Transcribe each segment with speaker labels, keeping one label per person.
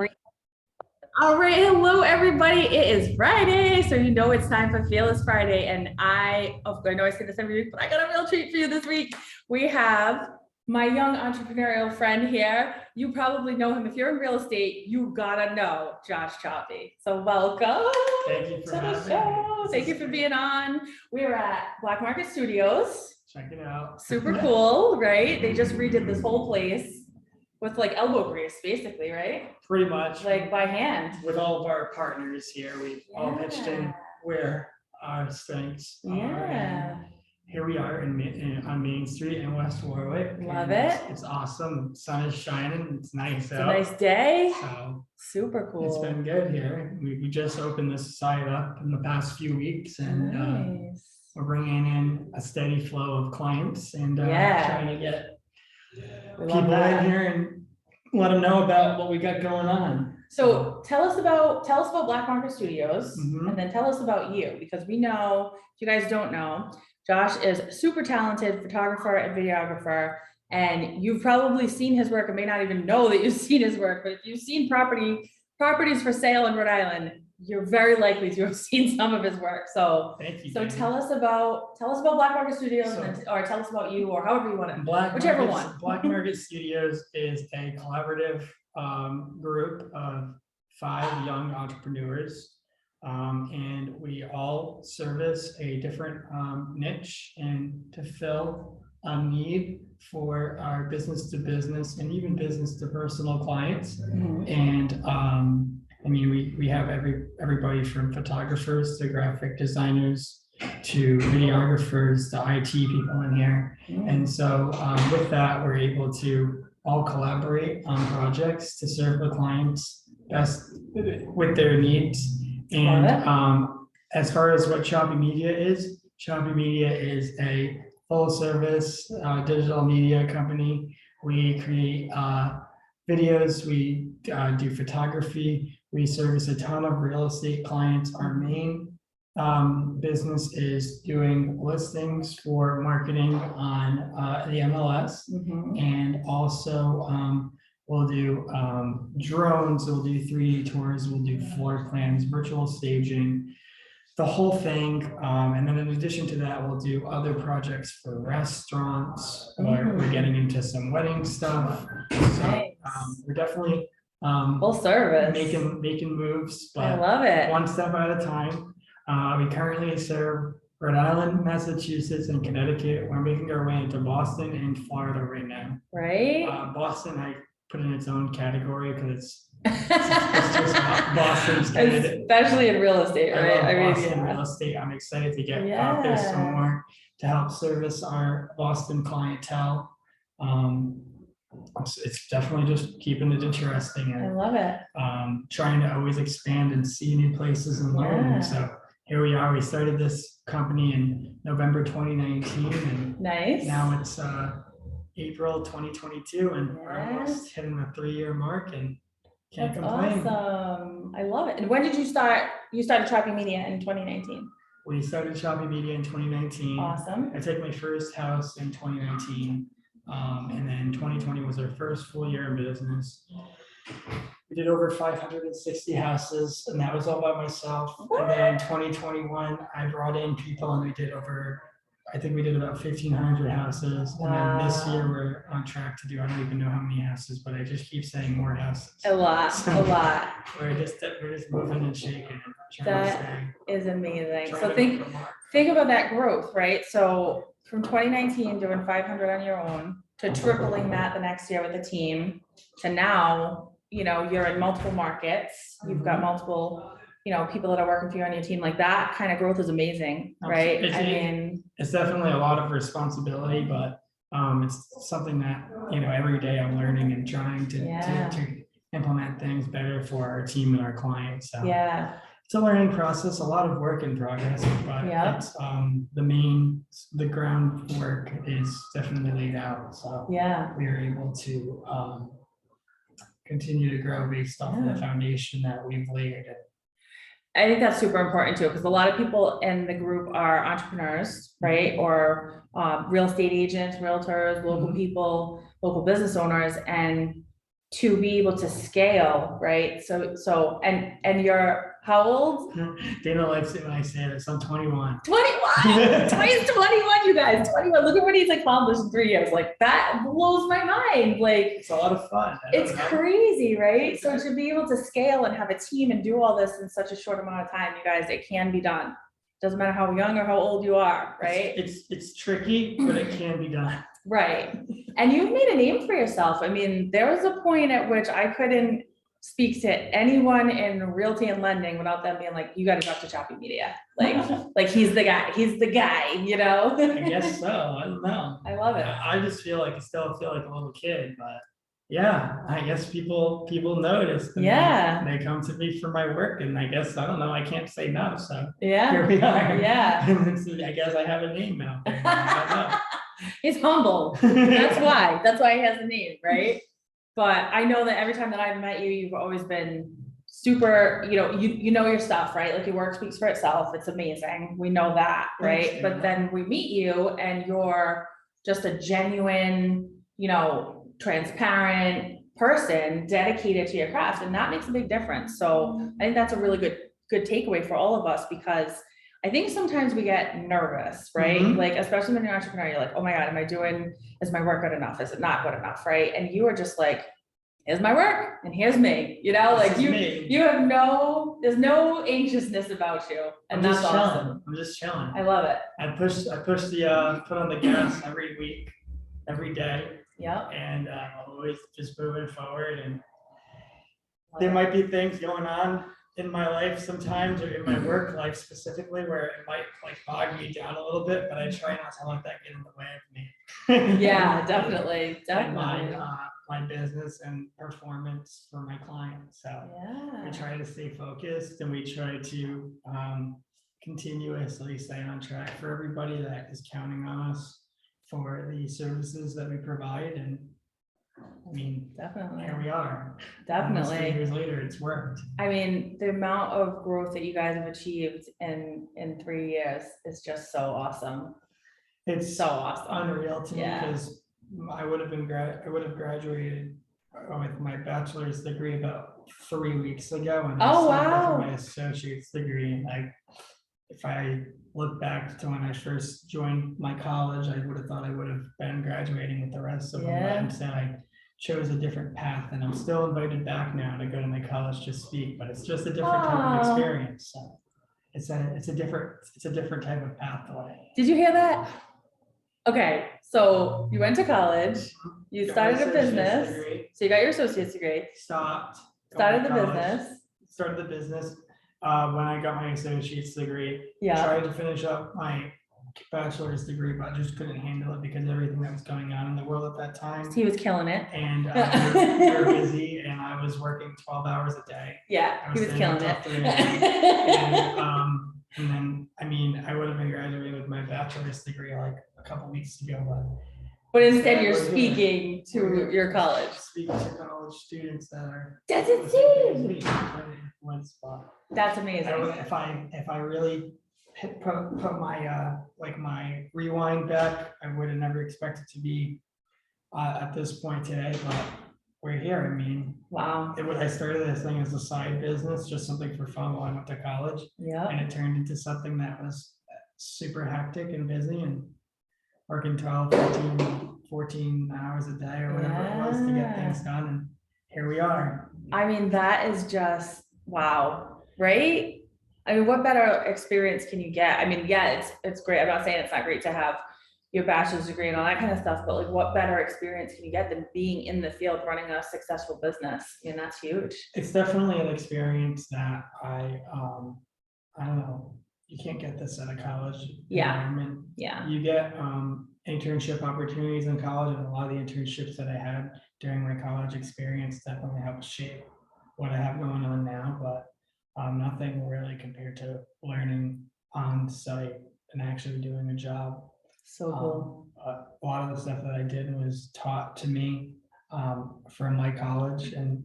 Speaker 1: All right, hello everybody. It is Friday, so you know it's time for Fearless Friday. And I know I say this every week, but I got a real treat for you this week. We have my young entrepreneurial friend here. You probably know him. If you're in real estate, you gotta know Josh Chopy. So welcome
Speaker 2: Thank you
Speaker 1: to
Speaker 2: for
Speaker 1: the
Speaker 2: having
Speaker 1: show.
Speaker 2: me.
Speaker 1: Thank you for being on. We're at Black Market Studios.
Speaker 2: Check it out.
Speaker 1: Super cool, right? They just redid this whole place with like elbow grease, basically, right?
Speaker 2: Pretty much.
Speaker 1: Like by hand.
Speaker 2: With all of our partners here, we've all pitched in where our strengths are.
Speaker 1: Yeah.
Speaker 2: Here we are on Main Street in West Warwick.
Speaker 1: Love it.
Speaker 2: It's awesome. The sun is shining. It's nice
Speaker 1: It's
Speaker 2: out.
Speaker 1: a nice day.
Speaker 2: So
Speaker 1: super cool.
Speaker 2: It's been good here. We just opened this site up in the past few weeks, and
Speaker 1: nice.
Speaker 2: We're bringing in a steady flow of clients and trying to get people in here and let them know about what we got going on.
Speaker 1: So tell us about Black Market Studios, and then tell us about you, because we know, if you guys don't know, Josh is super talented photographer and videographer, and you've probably seen his work and may not even know that you've seen his work, but if you've seen properties for sale in Rhode Island, you're very likely to have seen some of his work. So
Speaker 2: thank you.
Speaker 1: So tell us about Black Market Studios, or tell us about you, or however you want to. Whichever one.
Speaker 2: Black Market Studios is a collaborative group of 5 young entrepreneurs, and we all service a different niche and to fill a need for our business to business and even business to personal clients. And I mean, we have everybody from photographers to graphic designers to videographers to IT people in here. And so with that, we're able to all collaborate on projects to serve the clients best with their needs. And as far as what Chopy Media is a full service digital media company. We create videos, we do photography, we service a ton of real estate clients. Our main business is doing listings for marketing on the MLS, and also we'll do drones, we'll do 3D tours, we'll do floor plans, virtual staging, the whole thing. And then in addition to that, we'll do other projects for restaurants, or we're getting into some wedding stuff. So we're definitely
Speaker 1: full service,
Speaker 2: making moves, but
Speaker 1: I love it.
Speaker 2: One step at a time. We currently serve Rhode Island, Massachusetts, and Connecticut. We're making our way into Boston and Florida right now.
Speaker 1: Right.
Speaker 2: Boston, I put in its own category because it's just Boston's good.
Speaker 1: Especially in real estate, right?
Speaker 2: I mean, Boston real estate. I'm excited to get out there some more to help service our Boston clientele. It's definitely just keeping it interesting, and
Speaker 1: I love it.
Speaker 2: Trying to always expand and see new places and learn. So here we are. We started this company in November 2019, and now it's April 2022, and we're almost hitting the 3-year mark, and can't complain.
Speaker 1: Awesome. I love it. And when did you start? You started Chopy Media in 2019.
Speaker 2: We started Chopy Media in 2019.
Speaker 1: Awesome.
Speaker 2: I took my first house in 2019. And then 2020 was our first full year in business. We did over 560 houses, and that was all by myself. And then 2021, I brought in people, and we did about 1,500 houses. And then this year we're on track to do, I don't even know how many houses, but I just keep saying more houses.
Speaker 1: A lot.
Speaker 2: We're just moving and shaking.
Speaker 1: That is amazing. So think about that growth, right? So from 2019 doing 500 on your own to tripling that the next year with a team to now, you're in multiple markets. You've got multiple, people that are working for you on your team. Like that kind of growth is amazing, right?
Speaker 2: It's definitely a lot of responsibility, but it's something that, every day I'm learning and trying to implement things better for our team and our clients. So it's a learning process, a lot of work in progress, but it's the groundwork is definitely laid out. So we are able to continue to grow based off of the foundation that we've laid.
Speaker 1: I think that's super important too, because a lot of people in the group are entrepreneurs, right? Or real estate agents, realtors, local people, local business owners, and to be able to scale, right? So, and you're how old?
Speaker 2: Dana likes it when I say this. I'm 21.
Speaker 1: 21. He's 21, you guys. 21. Look at what he's accomplished in 3 years. Like that blows my mind. Like
Speaker 2: It's a lot of fun.
Speaker 1: it's crazy, right? So to be able to scale and have a team and do all this in such a short amount of time, you guys, it can be done. Doesn't matter how young or how old you are, right?
Speaker 2: It's tricky, but it can be done.
Speaker 1: Right. And you've made a name for yourself. I mean, there was a point at which I couldn't speak to anyone in realty and lending without them being like, you got to talk to Chopy Media. Like he's the guy, you know?
Speaker 2: I guess so. I don't know.
Speaker 1: I love it.
Speaker 2: I just feel like I still feel like a little kid, but yeah, I guess people notice. And
Speaker 1: Yeah.
Speaker 2: They come to me for my work, and I guess I don't know. I can't say no. So
Speaker 1: Yeah.
Speaker 2: here we are.
Speaker 1: Yeah.
Speaker 2: I guess I have a name now. I don't know.
Speaker 1: He's humble. That's why he has a name, right? But I know that every time that I've met you, you've always been super, you know your stuff, right? Like your work speaks for itself. It's amazing. We know that, right? But then we meet you and you're just a genuine, transparent person dedicated to your craft. And that makes a big difference. So I think that's a really good takeaway for all of us, because I think sometimes we get nervous, right?
Speaker 2: Mhm.
Speaker 1: Like, especially when you're an entrepreneur, you're like, oh my God, is my work good enough? Is it not good enough, right? And you are just like, here's my work and here's me, like you have there's no anxiousness about you. And that's awesome.
Speaker 2: I'm just chilling.
Speaker 1: I love it.
Speaker 2: I push the foot on the gas every week, every day.
Speaker 1: Yeah.
Speaker 2: And always just moving forward. And there might be things going on in my life sometimes, or in my work life specifically, where it might like bog me down a little bit, but I try not to let that get in the way of me.
Speaker 1: Yeah, definitely.
Speaker 2: And my business and performance for my clients. So
Speaker 1: yeah,
Speaker 2: we try to stay focused, and we try to continuously stay on track for everybody that is counting on us for the services that we provide. And I mean,
Speaker 1: definitely,
Speaker 2: here we are.
Speaker 1: Definitely.
Speaker 2: 3 years later, it's worked.
Speaker 1: I mean, the amount of growth that you guys have achieved in 3 years is just so awesome.
Speaker 2: It's
Speaker 1: so awesome.
Speaker 2: Unreal to me, because I would have graduated with my bachelor's degree about 3 weeks ago, and I started for my associate's degree. And if I look back to when I first joined my college, I would have thought I would have been graduating with the rest of them. But instead, I chose a different path, and I'm still invited back now to go to my college to speak. But it's just a different type of experience. So it's a different type of pathway.
Speaker 1: Did you hear that? Okay, so you went to college, you started a business, so you got your associate's degree. Started the business.
Speaker 2: When I got my associate's degree, tried to finish up my bachelor's degree, but just couldn't handle it because of everything that was going on in the world at that time.
Speaker 1: He was killing it.
Speaker 2: And we were busy, and I was working 12 hours a day.
Speaker 1: Yeah, he was killing it.
Speaker 2: And then, I mean, I would have been graduating with my bachelor's degree like a couple weeks ago,
Speaker 1: but instead you're speaking to your college.
Speaker 2: Speaking to college students that are.
Speaker 1: That's insane.
Speaker 2: One spot.
Speaker 1: That's amazing.
Speaker 2: If I really put my my rewind back, I would have never expected to be at this point today, but we're here. I mean,
Speaker 1: wow.
Speaker 2: I started this thing as a side business, just something for fun while I went to college.
Speaker 1: Yeah.
Speaker 2: And it turned into something that was super hectic and busy, and working 12, 14 hours a day or whatever it was to get things done. And here we are. I
Speaker 1: mean, that is just wow, right? I mean, what better experience can you get? I mean, yeah, it's great. I'm not saying it's not great to have your bachelor's degree and all that kind of stuff, but like, what better experience can you get than being in the field running a successful business? And that's huge. It's definitely an experience that I don't know. You can't get this at a college environment. Yeah. You get internship opportunities in college, and a lot of the internships that I had during my college experience definitely helped shape what I have going on now, but nothing really compared to learning on site and actually doing a job. So cool. A lot of the stuff that I did was taught to me from my college, and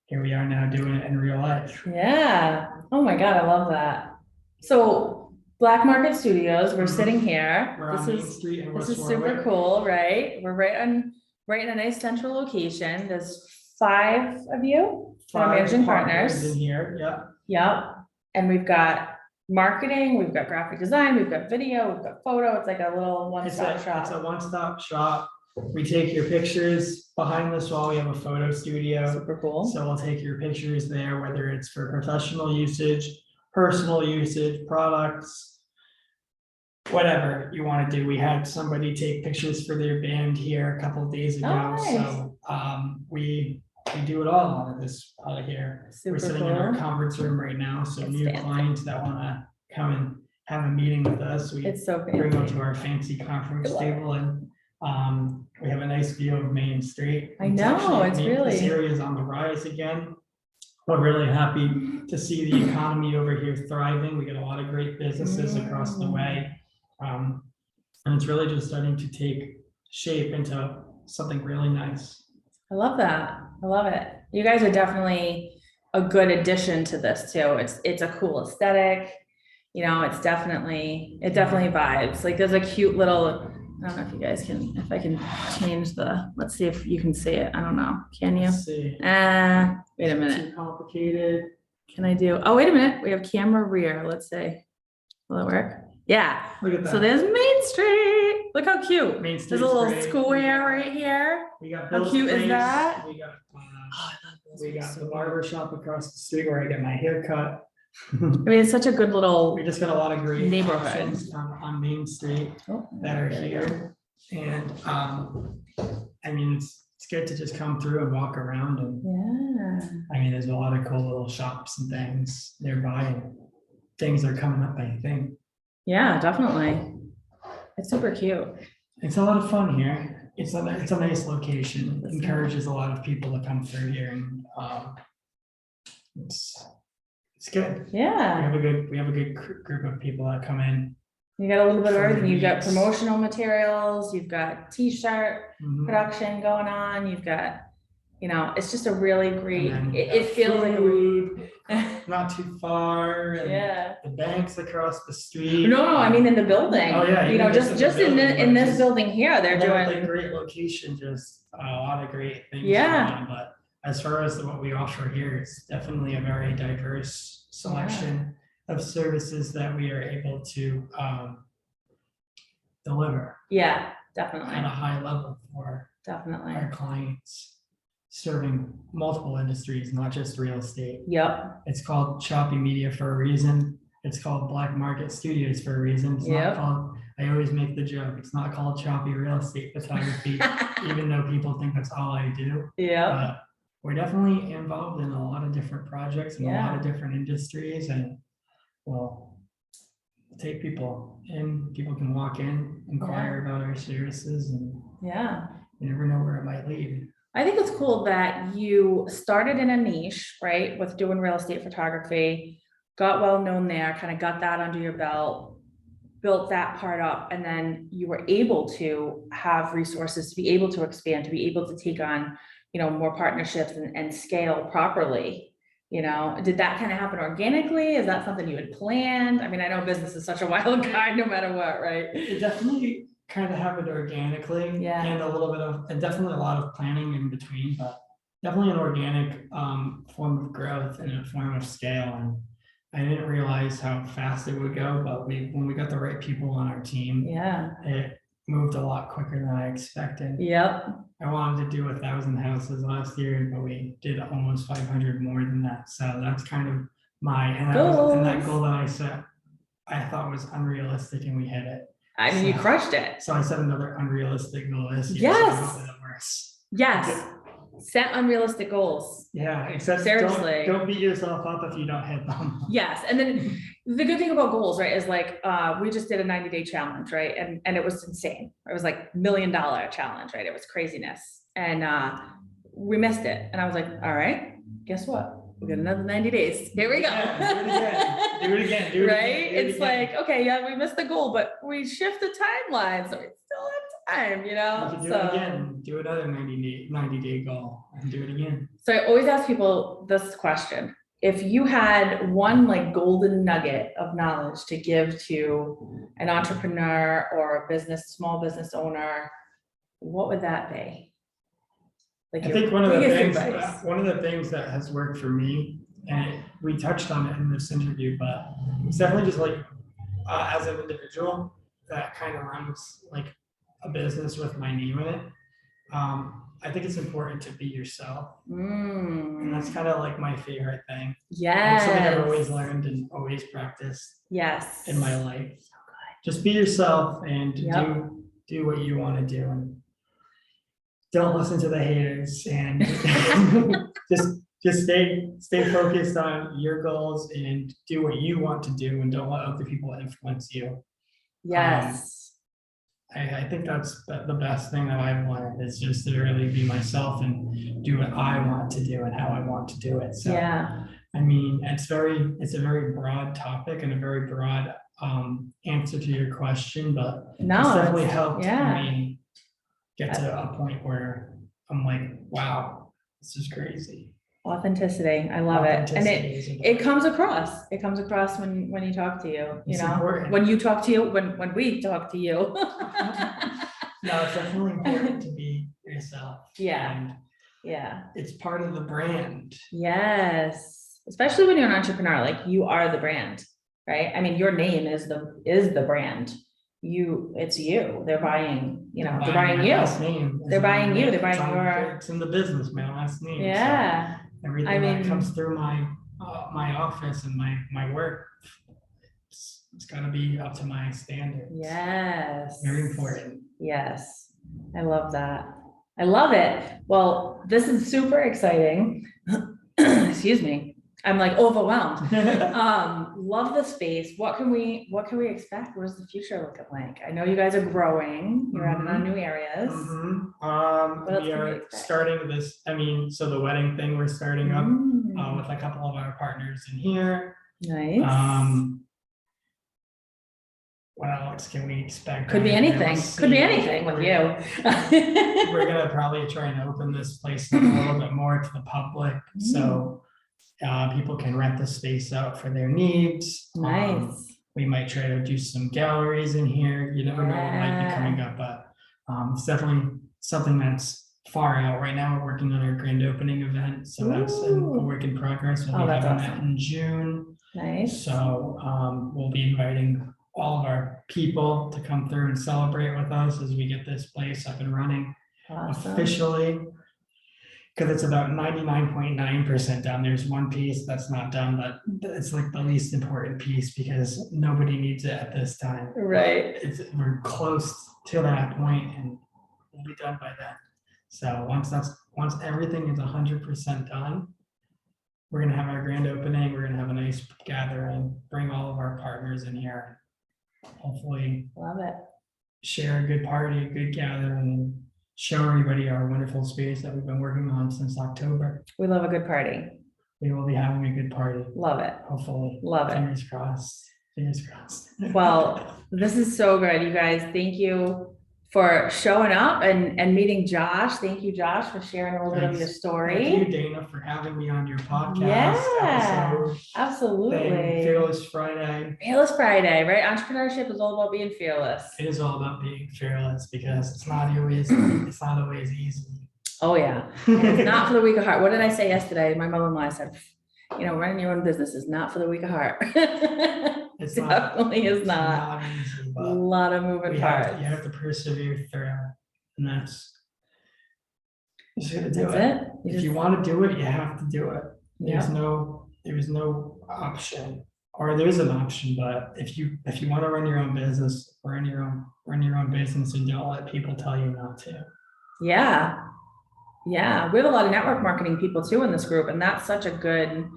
Speaker 1: here we are now doing it in real life. Yeah. Oh my God, I love that. So Black Market Studios, we're sitting here. We're on Main Street in West Warwick. Super cool, right? We're right in a nice central location. There's 5 of you that are
Speaker 2: 5
Speaker 1: managing
Speaker 2: partners
Speaker 1: partners.
Speaker 2: in here, yeah.
Speaker 1: Yep, and we've got marketing, we've got graphic design, we've got video, we've got photo, it's like a little one-stop
Speaker 2: It's a
Speaker 1: shop.
Speaker 2: one-stop shop. We take your pictures behind this wall. We have a photo studio.
Speaker 1: Super cool.
Speaker 2: So we'll take your pictures there, whether it's for professional usage, personal usage, products, whatever you want to do. We had somebody take pictures for their band here a couple of days ago.
Speaker 1: nice.
Speaker 2: So we do it all out of here.
Speaker 1: Super
Speaker 2: We're sitting in our
Speaker 1: cool.
Speaker 2: conference room right now. So
Speaker 1: It's
Speaker 2: new
Speaker 1: fancy.
Speaker 2: clients that want to come and have a meeting with us, we
Speaker 1: It's so
Speaker 2: bring them
Speaker 1: fancy.
Speaker 2: to our fancy conference
Speaker 1: I love it.
Speaker 2: table, and we have a nice view of Main Street.
Speaker 1: I know, it's
Speaker 2: This
Speaker 1: really-
Speaker 2: area is on the rise again. We're really happy to see the economy over here thriving. We got a lot of great businesses across the way. And it's really just starting to take shape into something really nice.
Speaker 1: I love that. I love it. You guys are definitely a good addition to this too. It's a cool aesthetic. You know, it definitely vibes. Like there's a cute little, I don't know if you guys can, if I can change let's see if you can see it. I don't know. Can you?
Speaker 2: Let's see.
Speaker 1: Wait a minute.
Speaker 2: Too complicated.
Speaker 1: Can I do? Oh, wait a minute. We have camera rear. Let's see. Will it work? Yeah.
Speaker 2: Look at that.
Speaker 1: So there's Main Street. Look how cute.
Speaker 2: Main Street's
Speaker 1: There's a little
Speaker 2: great.
Speaker 1: square right here.
Speaker 2: We got
Speaker 1: How
Speaker 2: Bill's
Speaker 1: cute is
Speaker 2: Place.
Speaker 1: that?
Speaker 2: We got,
Speaker 1: Oh, I love those.
Speaker 2: we got
Speaker 1: So
Speaker 2: the
Speaker 1: cute.
Speaker 2: barber shop across the street where I get my hair cut.
Speaker 1: I mean, it's such a good little.
Speaker 2: We just got a lot of great
Speaker 1: Neighborhood.
Speaker 2: options on Main Street that are
Speaker 1: There we go.
Speaker 2: here. And I mean, it's good to just come through and walk around, and
Speaker 1: Yeah.
Speaker 2: I mean, there's a lot of cool little shops and things nearby, and things are coming up, I think.
Speaker 1: Yeah, definitely. It's super cute.
Speaker 2: It's a lot of fun here. It's a nice location.
Speaker 1: That's
Speaker 2: Encourages a lot of people to come through here, and it's good.
Speaker 1: Yeah.
Speaker 2: We have a good group of people that come in.
Speaker 1: You got a little bit of
Speaker 2: For the
Speaker 1: everything. You've got
Speaker 2: weeks.
Speaker 1: promotional materials, you've got t-shirt
Speaker 2: Mhm.
Speaker 1: production going on, you've got, you know, it's just a really great,
Speaker 2: And then
Speaker 1: it feels like a.
Speaker 2: food, not too far. And
Speaker 1: Yeah.
Speaker 2: the banks across the street.
Speaker 1: No, I mean in the building.
Speaker 2: Oh, yeah,
Speaker 1: You know,
Speaker 2: even just
Speaker 1: just
Speaker 2: in the
Speaker 1: in
Speaker 2: building,
Speaker 1: in
Speaker 2: but
Speaker 1: this
Speaker 2: just-
Speaker 1: building here, they're
Speaker 2: Another
Speaker 1: doing,
Speaker 2: great location, just a lot of great things.
Speaker 1: Yeah.
Speaker 2: going on, But as far as what we offer here, it's definitely a very diverse selection of services that we are able to deliver
Speaker 1: yeah,
Speaker 2: at a
Speaker 1: definitely,
Speaker 2: high level for
Speaker 1: definitely.
Speaker 2: our clients, serving multiple industries, not just real estate.
Speaker 1: Yep,
Speaker 2: It's called Choppy Media for a reason. It's called Black Market Studios for a reason. It's
Speaker 1: Yep.
Speaker 2: not called, I always make the joke, it's not called Choppy Real Estate Photography, even though people think that's all I do.
Speaker 1: yep,
Speaker 2: We're definitely involved in a lot of different projects and a lot of
Speaker 1: Yeah.
Speaker 2: different industries, and well, take people in, people can walk in, inquire about our services, and
Speaker 1: yeah.
Speaker 2: you never know where it might lead.
Speaker 1: I think it's cool that you started in a niche, right, with doing real estate photography, got well known there, kind of got that under your belt, built that part up, and then you were able to have resources to be able to expand, to be able to take on, you know, more partnerships and scale properly. You know, did that kind of happen organically? Is that something you had planned? I mean, I know business is such a wild card no matter what, right?
Speaker 2: It definitely kind of happened organically.
Speaker 1: Yeah.
Speaker 2: And a little bit of, and definitely a lot of planning in between, but definitely an organic form of growth and a form of scale. And I didn't realize how fast it would go, but when we got the right people on our team,
Speaker 1: Yeah,
Speaker 2: it moved a lot quicker than I expected.
Speaker 1: yep,
Speaker 2: I wanted to do 1,000 houses last year, but we did almost 500 more than that. So that's kind of and that
Speaker 1: Goals.
Speaker 2: goal that I set, I thought was unrealistic, and we hit it.
Speaker 1: I mean, you
Speaker 2: So-
Speaker 1: crushed it.
Speaker 2: So I set another unrealistic goal this year. so
Speaker 1: Yes.
Speaker 2: hopefully that works.
Speaker 1: Yes, set unrealistic goals.
Speaker 2: Yeah, except
Speaker 1: Seriously.
Speaker 2: don't beat yourself up if you don't hit them.
Speaker 1: Yes, and then the good thing about goals, right, is like, we just did a 90-day challenge, right? And it was insane. It was like $1 million challenge, right? It was craziness. And we missed it. And I was like, all right, guess what? We got another 90 days. Here we go.
Speaker 2: Yeah, do it again. Do it again. Do it
Speaker 1: Right?
Speaker 2: again, do it
Speaker 1: It's
Speaker 2: again.
Speaker 1: like, okay, yeah, we missed the goal, but we shift the timeline, so we still have time, you
Speaker 2: You
Speaker 1: know?
Speaker 2: can do
Speaker 1: So.
Speaker 2: it again. Do another 90-day goal and do it again.
Speaker 1: So I always ask people this question. If you had one like golden nugget of knowledge to give to an entrepreneur or a small business owner, what would that be? Like
Speaker 2: I think one of
Speaker 1: biggest advice.
Speaker 2: the things that has worked for me, and we touched on it in this interview, but it's definitely just like, as an individual that kind of runs like a business with my name in it. I think it's important to be yourself. And that's kind of like my favorite thing. Like something I've always learned and always practiced in my life. Just be yourself and do what you want to do. And don't listen to the haters, and just stay focused on your goals and do what you want to do, and don't let other people influence you.
Speaker 1: Yes.
Speaker 2: I think that's the best thing that I've learned, is just to really be myself and do what I want to do and how I want to do it. So
Speaker 1: Yeah.
Speaker 2: I mean, it's a very broad topic and a very broad answer to your question, but it's definitely helped me get to a point where I'm like, wow, this is crazy.
Speaker 1: Authenticity. I love it. And it comes across. It comes across when you talk to you, you know,
Speaker 2: important.
Speaker 1: when you talk to you, when we talk to you.
Speaker 2: No, it's definitely important to be yourself.
Speaker 1: Yeah.
Speaker 2: And
Speaker 1: yeah.
Speaker 2: It's part of the brand.
Speaker 1: Yes. Especially when you're an entrepreneur, like you are the brand, right? I mean, your name is the brand. It's you. They're buying, you know, they're buying you. They're buying you. They're buying your.
Speaker 2: It's in the business, my last name.
Speaker 1: Yeah.
Speaker 2: So everything that comes through my office and my work, it's got to be up to my standards.
Speaker 1: Yes.
Speaker 2: Very important.
Speaker 1: Yes. I love that. I love it. Well, this is super exciting. Excuse me. I'm like overwhelmed. Love the space. What can we expect? What is the future looking like? I know you guys are growing. You're adding on new areas.
Speaker 2: We are starting this. I mean, so the wedding thing we're starting up with a couple of our partners in here.
Speaker 1: Nice.
Speaker 2: What else can we expect?
Speaker 1: Could be anything. Could be anything with you.
Speaker 2: We're gonna probably try and open this place up a little bit more to the public, so people can rent the space out for their needs.
Speaker 1: Nice.
Speaker 2: We might try to do some galleries in here. You never know what might be coming up, but it's definitely something that's far out. Right now, we're working on our grand opening event, so that's a work in progress. We'll be having that in June.
Speaker 1: Nice.
Speaker 2: So we'll be inviting all of our people to come through and celebrate with us as we get this place up and running officially. Because it's about 99.9% done. There's one piece that's not done, but it's like the least important piece because nobody needs it at this time.
Speaker 1: Right.
Speaker 2: We're close to that point and we'll be done by then. So once everything is 100% done, we're gonna have our grand opening. We're gonna have a nice gathering, bring all of our partners in here. Hopefully,
Speaker 1: love it.
Speaker 2: Share a good party, a good gathering, show everybody our wonderful space that we've been working on since October.
Speaker 1: We love a good party.
Speaker 2: We will be having a good party.
Speaker 1: Love it.
Speaker 2: Hopefully.
Speaker 1: Love it.
Speaker 2: Fingers crossed. Fingers crossed.
Speaker 1: Well, this is so good, you guys. Thank you for showing up and meeting Josh. Thank you, Josh, for sharing a little bit of your story.
Speaker 2: Thank you, Dana, for having me on your podcast.
Speaker 1: Yeah, absolutely.
Speaker 2: Fearless Friday.
Speaker 1: Fearless Friday, right? Entrepreneurship is all about being fearless.
Speaker 2: It is all about being fearless because it's not always easy.
Speaker 1: Oh yeah, and it's not for the weak of heart. What did I say yesterday? My mother-in-law said, you know, running your own business is not for the weak of heart. It definitely is not. Easy, a lot of moving parts.
Speaker 2: You have to persevere through, and that's
Speaker 1: do it.
Speaker 2: If you want to do it, you have to do it. There's no option, or there is an option, but if you want to run your own business, run your own business, and don't let people tell you not to.
Speaker 1: Yeah. Yeah, we have a lot of network marketing people too in this group, and that's such a good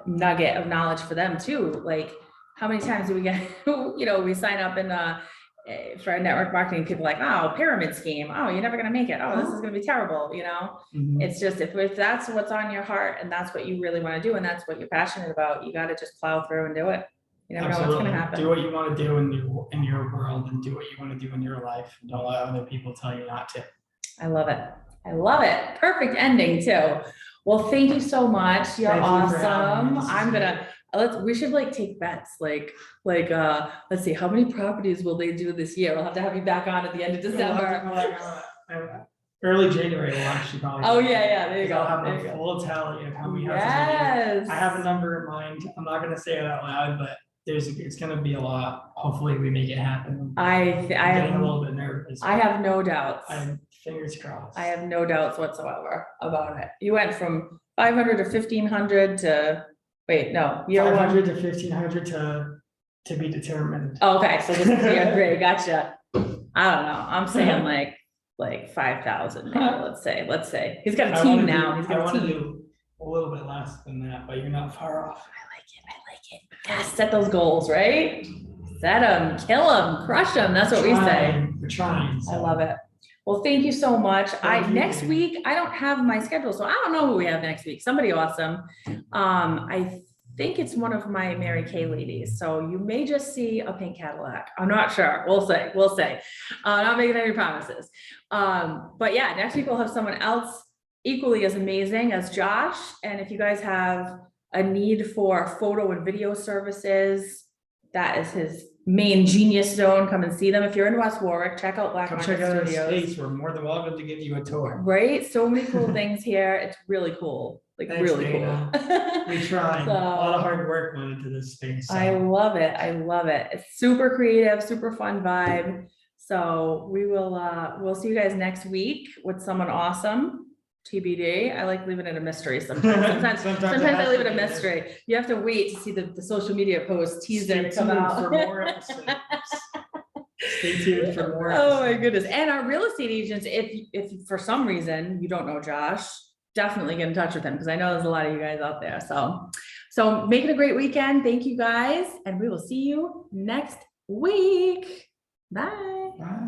Speaker 1: nugget of knowledge for them too. Like, how many times do we get, we sign up in for a network marketing, people like, oh, pyramid scheme. Oh, you're never going to make it. Oh, this is going to be terrible. It's just, if that's what's on your heart and that's what you really want to do, and that's what you're passionate about, you got to just plow through and do it. You never know what's going to happen.
Speaker 2: Do what you want to do in your world, and do what you want to do in your life. And don't let other people tell you not to.
Speaker 1: I love it. I love it. Perfect ending too. Well, thank you so much. You're awesome. We should take bets. Let's see, how many properties will they do this year? We'll have to have you back on at the end of December.
Speaker 2: early January, we'll actually probably.
Speaker 1: Oh, yeah, there you go.
Speaker 2: I'll have
Speaker 1: There you
Speaker 2: a
Speaker 1: go.
Speaker 2: full tally of how many houses. I need.
Speaker 1: Yes.
Speaker 2: I have a number in mind. I'm not gonna say it out loud, but it's gonna be a lot. Hopefully we make it happen. I'm getting a little bit nervous.
Speaker 1: I have no doubts.
Speaker 2: I'm fingers crossed.
Speaker 1: I have no doubts whatsoever about it. You went from 500 to 1,500 to, wait, no, year
Speaker 2: 500
Speaker 1: one.
Speaker 2: to 1,500 to be determined.
Speaker 1: Okay, so this is year three, gotcha. I don't know, I'm saying like 5,000, maybe, let's say. He's got a team now, he's
Speaker 2: I
Speaker 1: got a
Speaker 2: wanna
Speaker 1: team.
Speaker 2: do a little bit less than that, but you're not far off.
Speaker 1: I like it. Yes, set those goals, right? Set them, kill them, crush them, that's what we say.
Speaker 2: We're trying.
Speaker 1: I love it. Well, thank you so much.
Speaker 2: Thank you.
Speaker 1: Next week, I don't have my schedule, so I don't know who we have next week. Somebody awesome. I think it's one of my Mary Kay ladies. So you may just see a pink Cadillac. I'm not sure. We'll say. Not making any promises. But yeah, next week we'll have someone else equally as amazing as Josh. And if you guys have a need for photo and video services, that is his main genius zone. Come and see them. If you're in West Warwick, check out Black
Speaker 2: Come
Speaker 1: Market
Speaker 2: check out our
Speaker 1: Studios.
Speaker 2: space. We're more than welcome to give you a tour.
Speaker 1: Right? So many cool things here. It's really cool. Like
Speaker 2: Thanks,
Speaker 1: really
Speaker 2: Dana.
Speaker 1: cool.
Speaker 2: We tried.
Speaker 1: So,
Speaker 2: a lot of hard work went into this space.
Speaker 1: I love it. I love it. It's super creative, super fun vibe. So we will we'll see you guys next week with someone awesome. TBD. I like leaving it a mystery sometimes. Sometimes I leave it a mystery. You have to wait to see the social media posts teaser come out.
Speaker 2: For more episodes. Stay tuned for more episodes.
Speaker 1: Oh my goodness. And our real estate agents, if for some reason you don't know Josh, definitely get in touch with him because I know there's a lot of you guys out there. So make it a great weekend. Thank you guys. And we will see you next week. Bye.
Speaker 2: Bye.